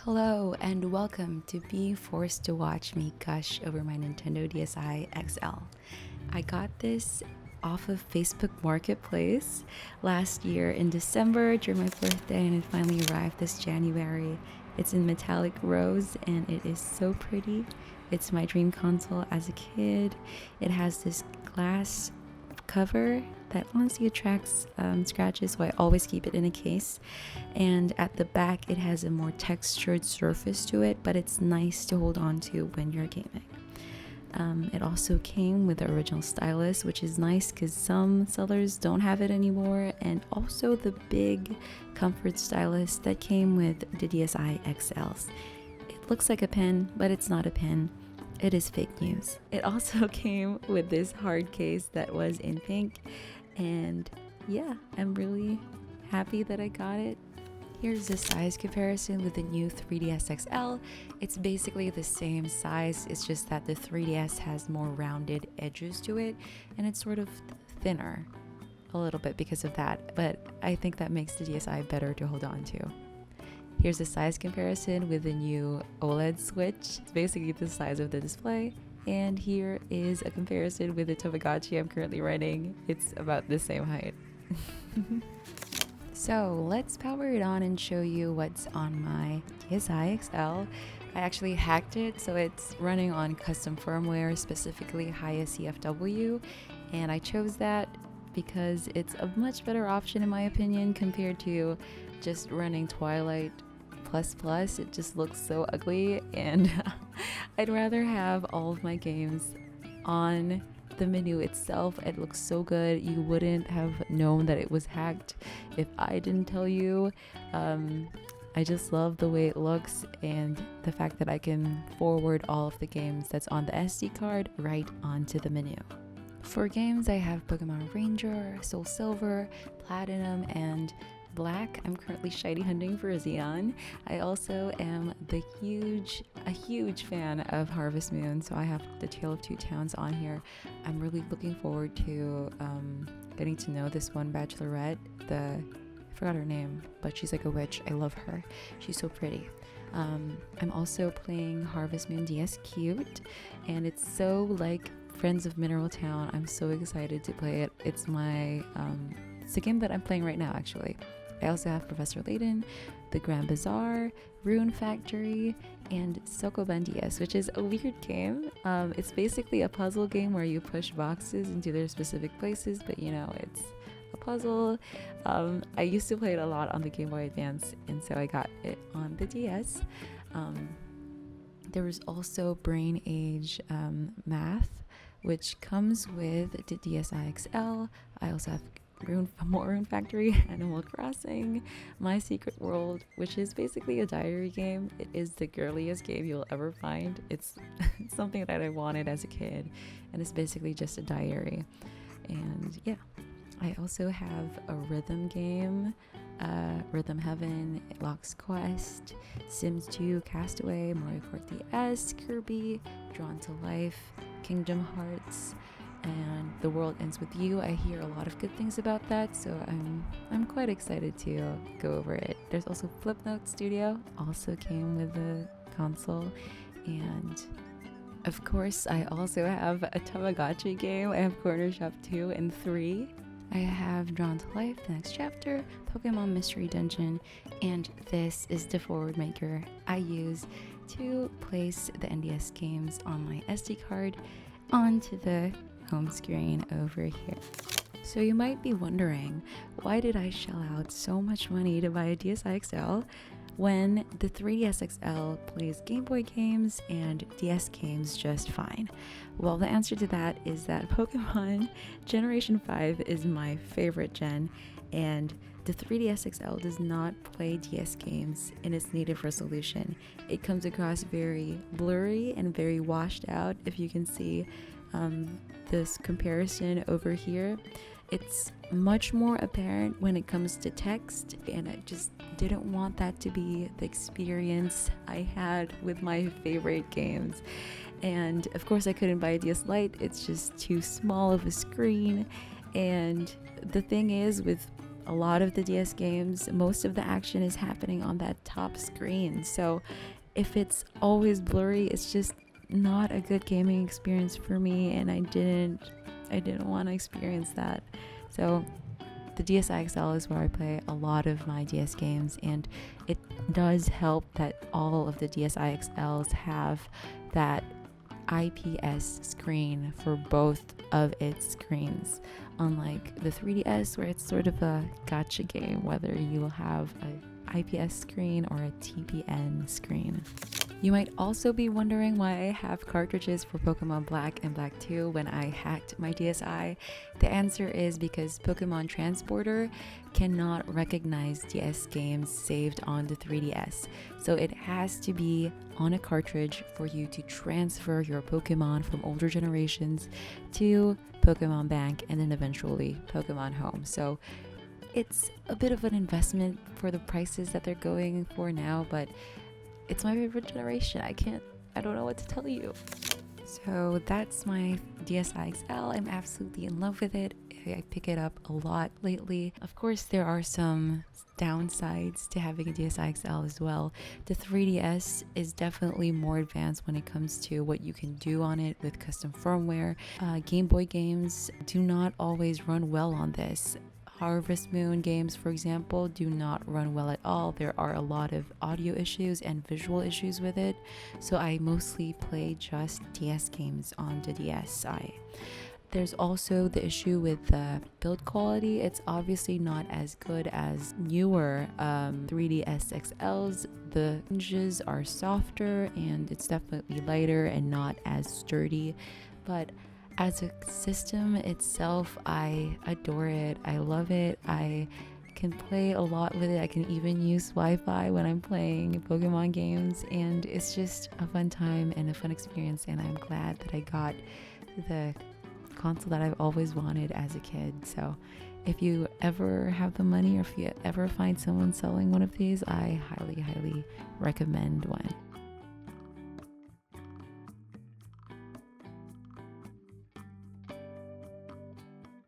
Hello and welcome to being forced to watch me gush over my Nintendo DSi XL. I got this off of Facebook Marketplace last year in December during my birthday, and it finally arrived this January. It's in metallic rose and it is so pretty. It's my dream console as a kid. It has this glass cover that honestly attracts scratches, so I always keep it in a case. And at the back it has a more textured surface to it, but it's nice to hold on to when you're gaming. It also came with the original stylus, which is nice because some sellers don't have it anymore, and also the big comfort stylus that came with the DSi XLs. It looks like a pen, but it's not a pen. It is fake news. It also came with this hard case that was in pink, and yeah, I'm really happy that I got it. Here's the size comparison with the new 3DS XL. It's basically the same size, it's just that the 3DS has more rounded edges to it, and it's sort of thinner a little bit because of that, but I think that makes the DSi better to hold on to. Here's the size comparison with the new OLED Switch. It's basically the size of the display. And here is a comparison with the Tamagotchi I'm currently running. It's about the same height. So let's power it on and show you what's on my DSi XL. I actually hacked it, so it's running on custom firmware, specifically high CFW. And I chose that because it's a much better option in my opinion compared to just running Twilight plus. It just looks so ugly, and I'd rather have all of my games on the menu itself. It looks so good. You wouldn't have known that it was hacked if I didn't tell you. I just love the way it looks and the fact that I can forward all of the games that's on the SD card right onto the menu. For games, I have Pokemon Ranger, Soul Silver, Platinum, and Black. I'm currently shiny hunting for a Xeon. I also am a huge fan of Harvest Moon, so I have the Tale of Two Towns on here. I'm really looking forward to getting to know this one bachelorette. I forgot her name, but she's like a witch. I love her. She's so pretty. I'm also playing Harvest Moon DS Cute, and it's so like Friends of Mineral Town. I'm so excited to play it. It's a game that I'm playing right now, actually. I also have Professor Layton, The Grand Bazaar, Rune Factory, and Sokoban DS, which is a weird game. It's basically a puzzle game where you push boxes into their specific places, but it's a puzzle. I used to play it a lot on the Game Boy Advance, and so I got it on the DS. There was also Brain Age Math, which comes with the DSi XL. I also have Rune Factory, Animal Crossing, My Secret World, which is basically a diary game. It is the girliest game you'll ever find. It's something that I wanted as a kid, and it's basically just a diary. And yeah, I also have a rhythm game, Rhythm Heaven, Lock's Quest, Sims 2, Castaway, Mario Kart DS, Kirby, Drawn to Life, Kingdom Hearts, and The World Ends With You. I hear a lot of good things about that, so I'm quite excited to go over it. There's also Flipnote Studio, also came with the console, and of course I also have a Tamagotchi game. I have Corner Shop 2 and 3. I have Drawn to Life, The Next Chapter, Pokemon Mystery Dungeon, and this is the forward maker I use to place the NDS games on my SD card onto the home screen over here. So you might be wondering, why did I shell out so much money to buy a DSi XL when the 3DS XL plays Game Boy games and DS games just fine? Well, the answer to that is that Pokemon Generation 5 is my favorite gen, and the 3DS XL does not play DS games in its native resolution. It comes across very blurry and very washed out. If you can see this comparison over here, it's much more apparent when it comes to text, and I just didn't want that to be the experience I had with my favorite games. And of course I couldn't buy a DS Lite, it's just too small of a screen. And the thing is, with a lot of the DS games, most of the action is happening on that top screen. So if it's always blurry, it's just not a good gaming experience for me, and I didn't want to experience that. So the DSi XL is where I play a lot of my DS games, and it does help that all of the DSi XLs have that IPS screen for both of its screens, unlike the 3DS where it's sort of a gotcha game whether you'll have a IPS screen or a TPN screen. You might also be wondering why I have cartridges for Pokemon Black and Black 2 when I hacked my DSi. The answer is because Pokemon Transporter cannot recognize DS games saved on the 3DS. So it has to be on a cartridge for you to transfer your Pokemon from older generations to Pokemon Bank and then eventually Pokemon Home. So it's a bit of an investment for the prices that they're going for now, but it's my favorite generation. I don't know what to tell you. So that's my DSi XL. I'm absolutely in love with it. I pick it up a lot lately. Of course, there are some downsides to having a DSi XL as well. The 3DS is definitely more advanced when it comes to what you can do on it with custom firmware. Game Boy games do not always run well on this. Harvest Moon games, for example, do not run well at all. There are a lot of audio issues and visual issues with it, so I mostly play just DS games on the DSi. There's also the issue with the build quality. It's obviously not as good as newer 3DS XLs. The hinges are softer and it's definitely lighter and not as sturdy, but as a system itself, I adore it. I love it. I can play a lot with it. I can even use Wi-Fi when I'm playing Pokemon games, and it's just a fun time and a fun experience, and I'm glad that I got the console that I've always wanted as a kid. So if you ever have the money or if you ever find someone selling one of these, I highly recommend one.